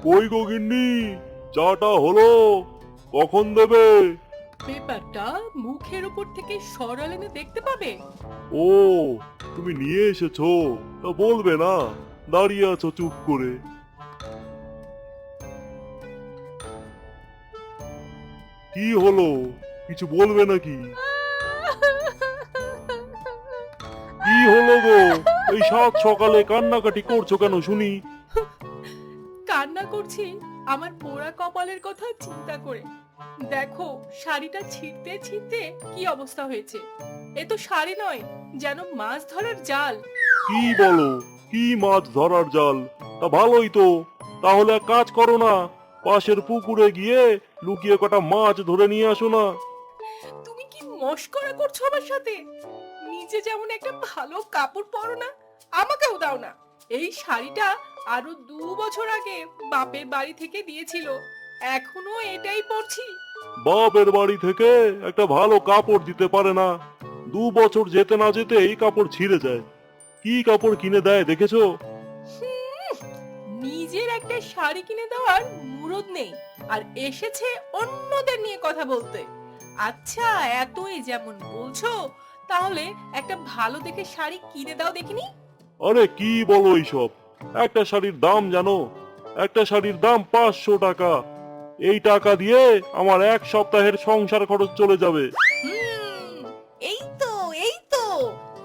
কই গো গিন্নি, চাটা হলো? কখন দেবে? পেপারটা মুখের উপর থেকে সরালে না দেখতে পাবে। ও, তুমি নিয়ে এসেছো, তা বলবে না? দাঁড়িয়ে আছো চুপ করে। কি হলো, কিছু বলবে নাকি? কি হলো গো, এই সাত সকালে কান্নাকাটি করছো কেন শুনি? কান্না করছি আমার পোড়া কপালের কথা চিন্তা করে। দেখো শাড়িটা ছিঁড়তে ছিঁড়তে কি অবস্থা হয়েছে। এ তো শাড়ি নয়, যেন মাছ ধরার জাল। কি বলো, কি মাছ ধরার জাল? তা ভালোই তো, তাহলে এক কাজ করো না, পাশের পুকুরে গিয়ে লুকিয়ে কটা মাছ ধরে নিয়ে আসো না। তুমি কি মস্করা করছো আমার সাথে? নিজে যেমন একটা ভালো কাপড় পরো না, আমাকেও দাও না। এই শাড়িটা আরো 2 বছর আগে বাপের বাড়ি থেকে দিয়েছিল, এখনো এটাই পরছি। বাপের বাড়ি থেকে একটা ভালো কাপড় দিতে পারে না, 2 বছর যেতে না যেতে এই কাপড় ছিঁড়ে যায়। কি কাপড় কিনে দেয় দেখেছো? হুম, নিজের একটা শাড়ি কিনে দেওয়ার মুরদ নেই, আর এসেছে অন্যদের নিয়ে কথা বলতে। আচ্ছা, এতই যেমন বলছো, তাহলে একটা ভালো দেখে শাড়ি কিনে দাও দেখিনি। আরে কি বলো এইসব? একটা শাড়ির দাম জানো? একটা শাড়ির দাম 500 টাকা। এই টাকা দিয়ে আমার এক সপ্তাহের সংসার খরচ চলে যাবে। হুম, এই তো এই তো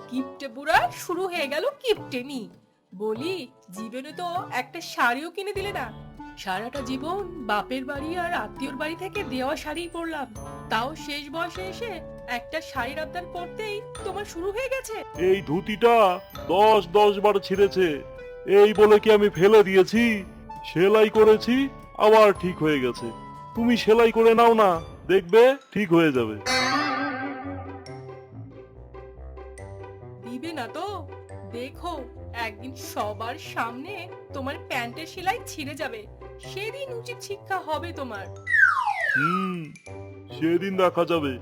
কিপটে বুড়া শুরু হয়ে গেল কিপটেমি। বলি, জীবনে তো একটা শাড়িও কিনে দিলে না। সারাটা জীবন বাপের বাড়ি আর আত্মীয়র বাড়ি থেকে দেওয়া শাড়ি পরলাম, তাও শেষ বয়সে এসে একটা শাড়ির আবদার করতেই তোমার শুরু হয়ে গেছে। এই ধুতিটা 10 বার ছিঁড়েছে, এই বলে কি আমি ফেলে দিয়েছি? সেলাই করেছি, আবার ঠিক হয়ে গেছে। তুমি সেলাই করে নাও না, দেখবে ঠিক হয়ে যাবে। দিবে না তো? দেখো, একদিন সবার সামনে তোমার প্যান্টের সেলাই ছিঁড়ে যাবে, সেদিন উচিত শিক্ষা হবে তোমার। হুম, সেদিন দেখা যাবে।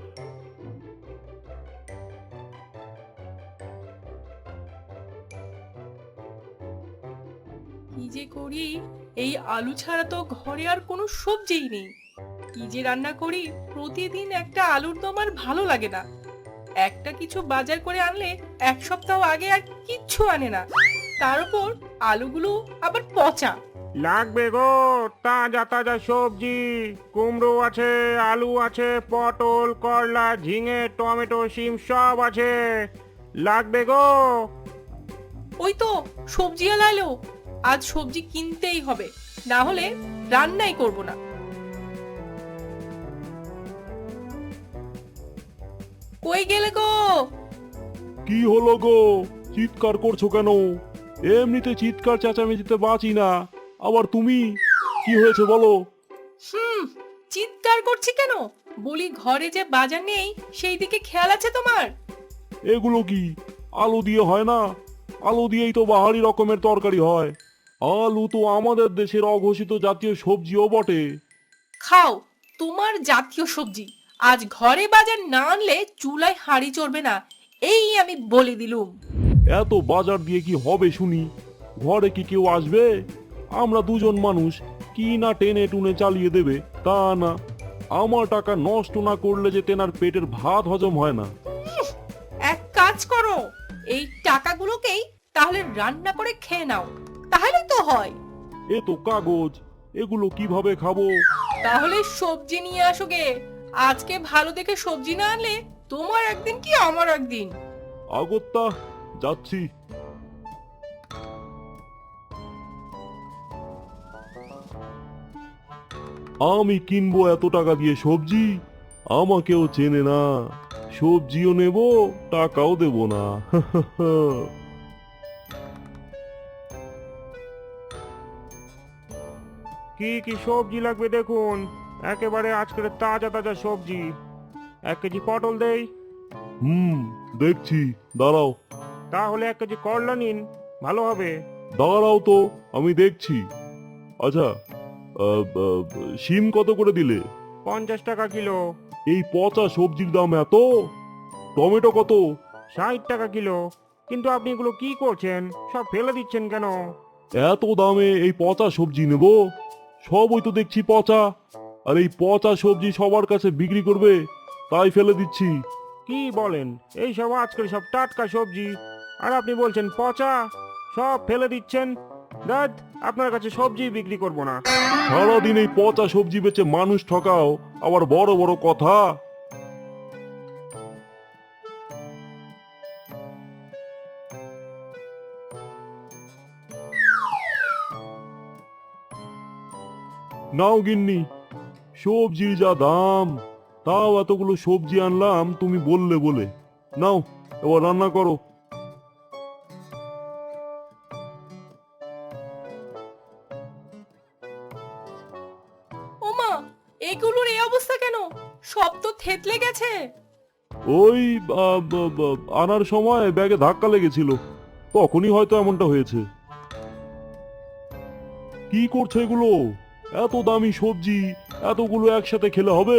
কি যে করি, এই আলু ছাড়া তো ঘরে আর কোনো সবজিই নেই। কি যে রান্না করি, প্রতিদিন একটা আলুর দম আর ভালো লাগে না। একটা কিছু বাজার করে আনলে 1 সপ্তাহ আগে আর কিচ্ছু আনে না, তার উপর আলুগুলো আবার পচা। লাগবে গো, তাজা তাজা সবজি। কুমড়ো আছে, আলু আছে, পটল, করলা, ঝিঙে, টমেটো, শিম সব আছে। লাগবে গো। ওই তো সবজিওয়ালা এলো, আজ সবজি কিনতেই হবে, না হলে রান্নাই করব না। কই গেলে গো? কি হলো গো, চিৎকার করছো কেন? এমনিতে চিৎকার চেঁচামেচিতে বাঁচি না, আবার তুমি? কি হয়েছে বলো? হুম, চিৎকার করছি কেন? বলি, ঘরে যে বাজার নেই সেই দিকে খেয়াল আছে তোমার? এগুলো কি আলু দিয়ে হয় না? আলু দিয়েই তো বাহারি রকমের তরকারি হয়। আলু তো আমাদের দেশের অঘোষিত জাতীয় সবজিও বটে। খাও তোমার জাতীয় সবজি, আজ ঘরে বাজার না আনলে চুলায় হাঁড়ি চড়বে না, এই আমি বলে দিলুম। এত বাজার দিয়ে কি হবে শুনি? ঘরে কি কেউ আসবে? আমরা দুজন মানুষ, কি না টেনে টুনে চালিয়ে দেবে তা না। আমার টাকা নষ্ট না করলে যে তেনার পেটের ভাত হজম হয় না। এক কাজ করো, এই টাকাগুলোকেই তাহলে রান্না করে খেয়ে নাও, তাহলেই তো হয়। এ তো কাগজ, এগুলো কিভাবে খাবো? তাহলে সবজি নিয়ে আসো গে, আজকে ভালো দেখে সবজি না আনলে তোমার একদিন কি আমার একদিন। আগত্যা, যাচ্ছি। আমি কিনবো এত টাকা দিয়ে সবজি? আমাকেও চেনে না, সবজিও নেব, টাকাও দেব না। কি কি সবজি লাগবে দেখুন, একেবারে আজকের তাজা তাজা সবজি। 1 কেজি পটল দেই। হুম, দেখছি, দাঁড়াও। তাহলে 1 কেজি করলা নিন, ভালো হবে। দাঁড়াও তো, আমি দেখছি। আচ্ছা, শিম কত করে দিলে? 50 টাকা কিলো। এই পচা সবজির দাম এত? টমেটো কত? 60 টাকা কিলো। কিন্তু আপনি এগুলো কি করছেন, সব ফেলে দিচ্ছেন কেন? এত দামে এই পচা সবজি নেব? সবই তো দেখছি পচা। আর এই পচা সবজি সবার কাছে বিক্রি করবে, তাই ফেলে দিচ্ছি। কি বলেন, এই সব আজকাল সব টাটকা সবজি, আর আপনি বলছেন পচা? সব ফেলে দিচ্ছেন? দাদ, আপনার কাছে সবজি বিক্রি করব না। সারাদিন এই পচা সবজি বেচে মানুষ ঠকাও, আবার বড় বড় কথা। নাও গিন্নি, সবজির যা দাম, তাও এতগুলো সবজি আনলাম তুমি বললে বলে। নাও, এবার রান্না করো। ওমা, এগুলোর এই অবস্থা কেন? সব তো থেতলে গেছে। ওই আনার সময় ব্যাগে ধাক্কা লেগেছিল, তখনই হয়তো এমনটা হয়েছে। কি করছো এগুলো? এত দামি সবজি এতগুলো একসাথে খেলে হবে?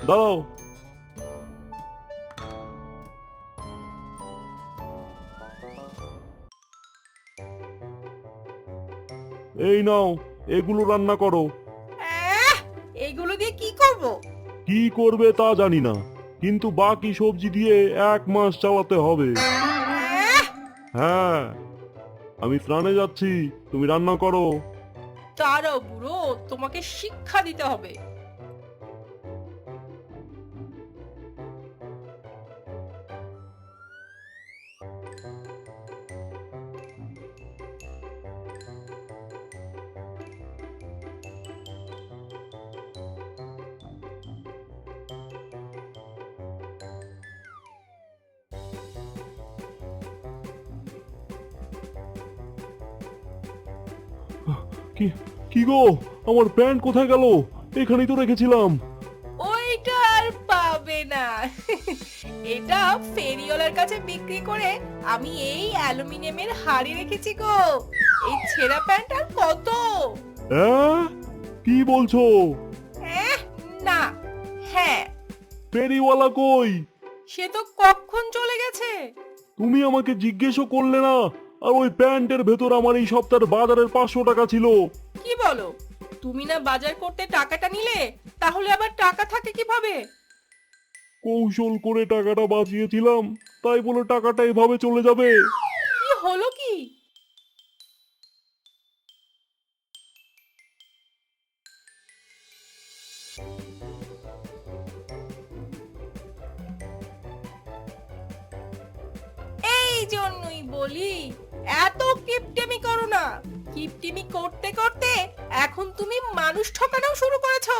দাঁড়াও। এই নাও, এগুলো রান্না করো। আহ, এগুলো দিয়ে কি করব? কি করবে তা জানি না, কিন্তু বাকি সবজি দিয়ে 1 মাস চালাতে হবে। আহ, হ্যাঁ, আমি স্নানে যাচ্ছি, তুমি রান্না করো। দাঁড়াও বুড়ো, তোমাকে শিক্ষা দিতে হবে। কি কি গো, আমার প্যান্ট কোথায় গেল? এখানেই তো রেখেছিলাম। ওইটা আর পাবে না। এটা ফেরিওয়ালার কাছে বিক্রি করে আমি এই অ্যালুমিনিয়ামের হাড়ি রেখেছি গো। এই ছেঁড়া প্যান্ট আর কত? হ্যাঁ, কি বলছো? এহ, না, হ্যাঁ, ফেরিওয়ালা কই? সে তো কখন চলে গেছে। তুমি আমাকে জিজ্ঞেসও করলে না। আর ওই প্যান্টের ভেতর আমার এই সপ্তাহের বাজারের 500 টাকা ছিল। কি বলো? তুমি না বাজার করতে টাকাটা নিলে, তাহলে আবার টাকা থাকে কিভাবে? কৌশল করে টাকাটা বাঁচিয়েছিলাম, তাই বলে টাকাটা এভাবে চলে যাবে? কি হলো কি? এই জন্যই বলি, এত কিপটেমি করো না। কিপটেমি করতে করতে এখন তুমি মানুষ ঠকানো শুরু করেছো।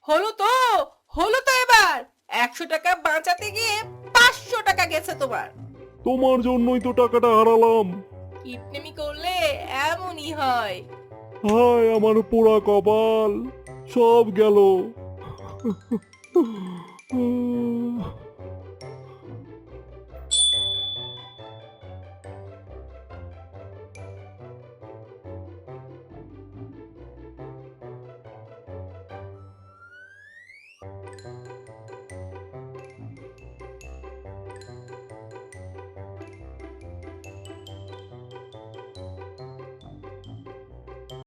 হলো তো, হলো তো এবার। 100 টাকা বাঁচাতে গিয়ে 500 টাকা গেছে তোমার। তোমার জন্যই তো টাকাটা হারালাম। কিপটেমি করলে এমনই হয়। হায় আমার পোড়া কপাল, সব গেল।